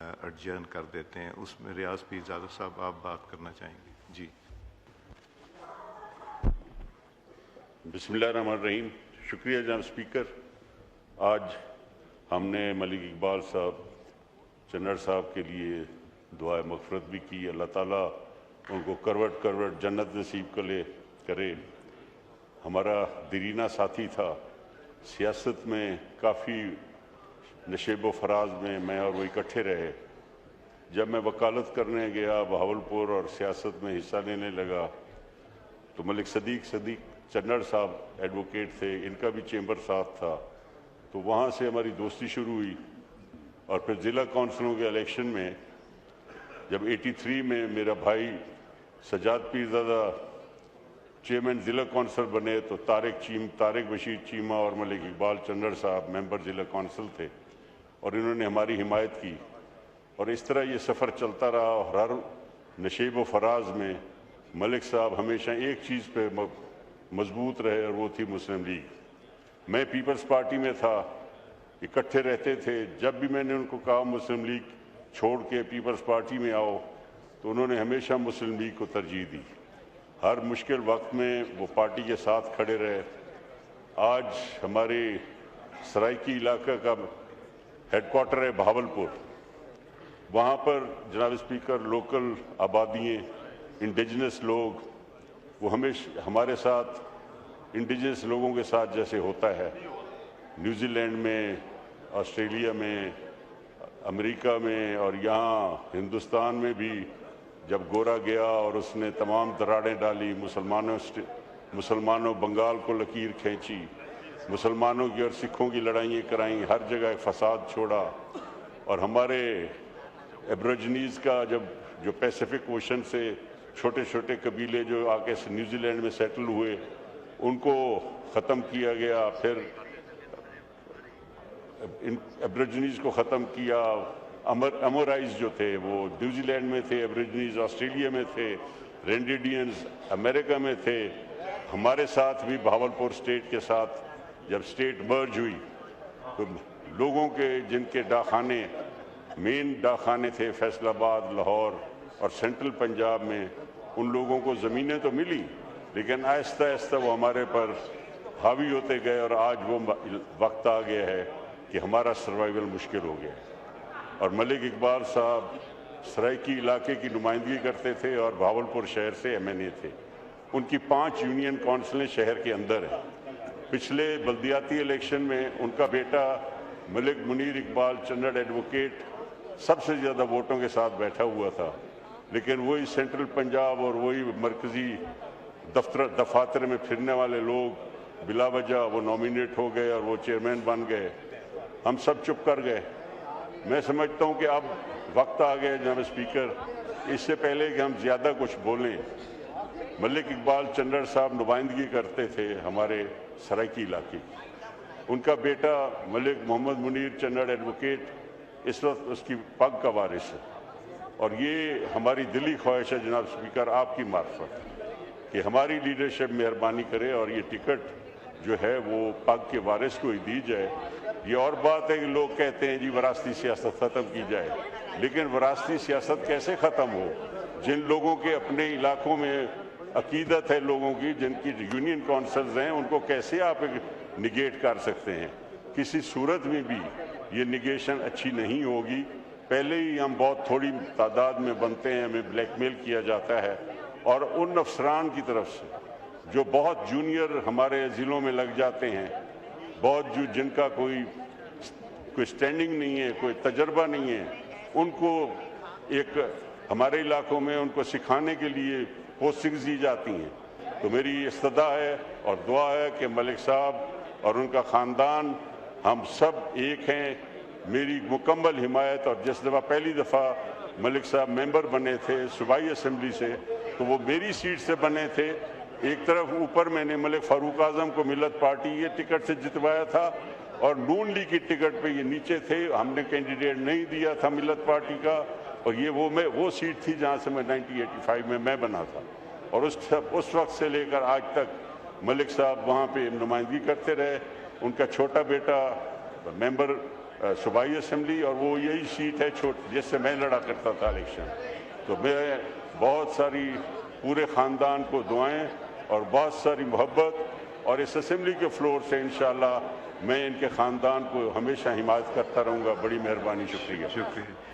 ایڈجرن کر دیتے ہیں، اس میں ریاض پیرزادہ صاحب آپ بات کرنا چاہیں گے؟ جی بسم اللہ الرحمن الرحیم۔ شکریہ جناب اسپیکر۔ آج ہم نے ملک اقبال صاحب چنڑ صاحب کے لیے دعائے مغفرت بھی کی۔ اللہ تعالیٰ ان کو کروٹ کروٹ جنت نصیب کرے۔ ہمارا دیرینہ ساتھی تھا، سیاست میں کافی نشیب و فراز میں اور وہ اکٹھے رہے۔ جب میں وکالت کرنے گیا بہاولپور اور سیاست میں حصہ لینے لگا تو ملک صدیق چنڑ صاحب ایڈوکیٹ تھے، ان کا بھی چیمبر ساتھ تھا، تو وہاں سے ہماری دوستی شروع ہوئی۔ اور پھر ضلع کونسلوں کے الیکشن میں جب 83 میں میرا بھائی سجاد پیرزادہ چیئرمین ضلع کونسل بنے تو طارق بشیر چیمہ اور ملک اقبال چنڑ صاحب ممبر ضلع کونسل تھے اور انہوں نے ہماری حمایت کی، اور اس طرح یہ سفر چلتا رہا۔ اور ہر نشیب و فراز میں ملک صاحب ہمیشہ ایک چیز پہ مضبوط رہے اور وہ تھی مسلم لیگ۔ میں پیپلز پارٹی میں تھا، اکٹھے رہتے تھے۔ جب بھی میں نے ان کو کہا مسلم لیگ چھوڑ کے پیپلز پارٹی میں آؤ تو انہوں نے ہمیشہ مسلم لیگ کو ترجیح دی۔ ہر مشکل وقت میں وہ پارٹی کے ساتھ کھڑے رہے۔ آج ہمارے سرائکی علاقہ کا ہیڈ کوارٹر ہے بہاولپور، وہاں پر جناب اسپیکر لوکل آبادیاں، انڈیجنس لوگ، وہ ہمیشہ ہمارے ساتھ انڈیجنس لوگوں کے ساتھ جیسے ہوتا ہے نیوزی لینڈ میں، آسٹریلیا میں، امریکہ میں اور یہاں ہندوستان میں بھی، جب گورا گیا اور اس نے تمام دراڑیں ڈالی، مسلمانوں بنگال کو لکیر کھینچی، مسلمانوں کی اور سکھوں کی لڑائیاں کرائیں، ہر جگہ فساد چھوڑا، اور ہمارے ایبروجنیز کا جو پیسیفک اوشن سے چھوٹے چھوٹے قبیلے جو آ کے نیوزی لینڈ میں سیٹل ہوئے ان کو ختم کیا گیا، پھر ایبروجنیز کو ختم کیا۔ امورائز جو تھے وہ نیوزی لینڈ میں تھے، ایبروجنیز آسٹریلیا میں تھے، رینڈیڈینز امریکہ میں تھے۔ ہمارے ساتھ بھی بہاولپور اسٹیٹ کے ساتھ جب اسٹیٹ مرج ہوئی تو لوگوں کے جن کے ڈاکخانے مین ڈاکخانے تھے فیصل آباد، لاہور اور سینٹرل پنجاب میں، ان لوگوں کو زمینیں تو ملی لیکن آہستہ آہستہ وہ ہمارے پر حاوی ہوتے گئے، اور آج وہ وقت آ گیا ہے کہ ہمارا سروائیول مشکل ہو گیا ہے۔ اور ملک اقبال صاحب سرائکی علاقے کی نمائندگی کرتے تھے اور بہاولپور شہر سے MNA تھے۔ ان کی 5 یونین کونسلیں شہر کے اندر ہیں۔ پچھلے بلدیاتی الیکشن میں ان کا بیٹا ملک منیر اقبال چنڑ ایڈوکیٹ سب سے زیادہ ووٹوں کے ساتھ بیٹھا ہوا تھا، لیکن وہی سینٹرل پنجاب اور وہی مرکزی دفاتر میں پھرنے والے لوگ بلا وجہ وہ نامینیٹ ہو گئے اور وہ چیئرمین بن گئے۔ ہم سب چپ کر گئے۔ میں سمجھتا ہوں کہ اب وقت آ گیا جناب اسپیکر، اس سے پہلے کہ ہم زیادہ کچھ بولیں، ملک اقبال چنڑ صاحب نمائندگی کرتے تھے ہمارے سرائکی علاقے کی۔ ان کا بیٹا ملک محمد منیر چنڑ ایڈوکیٹ اس وقت اس کی پگ کا وارث ہے، اور یہ ہماری دلی خواہش ہے جناب اسپیکر آپ کی معرفت کہ ہماری لیڈرشپ مہربانی کرے اور یہ ٹکٹ جو ہے وہ پگ کے وارث کو ہی دی جائے۔ یہ اور بات ہے کہ لوگ کہتے ہیں جی وراثتی سیاست ختم کی جائے، لیکن وراثتی سیاست کیسے ختم ہو؟ جن لوگوں کے اپنے علاقوں میں عقیدت ہے لوگوں کی، جن کی یونین کونسلز ہیں، ان کو کیسے آپ نگیٹ کر سکتے ہیں؟ کسی صورت میں بھی یہ نگیشن اچھی نہیں ہوگی۔ پہلے ہی ہم بہت تھوڑی تعداد میں بنتے ہیں، ہمیں بلیک میل کیا جاتا ہے، اور ان افسران کی طرف سے جو بہت جونیئر ہمارے ضلعوں میں لگ جاتے ہیں، بہت جن کا کوئی سٹینڈنگ نہیں ہے، کوئی تجربہ نہیں ہے، ان کو ایک ہمارے علاقوں میں ان کو سکھانے کے لیے پوسٹنگز دی جاتی ہیں۔ تو میری استدعا ہے اور دعا ہے کہ ملک صاحب اور ان کا خاندان، ہم سب ایک ہیں، میری مکمل حمایت۔ اور جس دفعہ پہلی دفعہ ملک صاحب ممبر بنے تھے صوبائی اسمبلی سے تو وہ میری سیٹ سے بنے تھے۔ ایک طرف اوپر میں نے ملک فاروق اعظم کو ملت پارٹی یہ ٹکٹ سے جتوایا تھا، اور نون لیگ کی ٹکٹ پہ یہ نیچے تھے، ہم نے کینڈیڈیٹ نہیں دیا تھا ملت پارٹی کا، اور یہ وہ سیٹ تھی جہاں سے میں 1985 میں بنا تھا، اور اس وقت سے لے کر آج تک ملک صاحب وہاں پہ نمائندگی کرتے رہے۔ ان کا چھوٹا بیٹا ممبر صوبائی اسمبلی، اور وہ یہی سیٹ ہے جس سے میں لڑا کرتا تھا الیکشن. تو میں بہت ساری پورے خاندان کو دعائیں اور بہت ساری محبت، اور اس اسمبلی کے فلور سے انشاءاللہ میں ان کے خاندان کو ہمیشہ حمایت کرتا رہوں گا. بڑی مہربانی، شکریہ. شکریہ.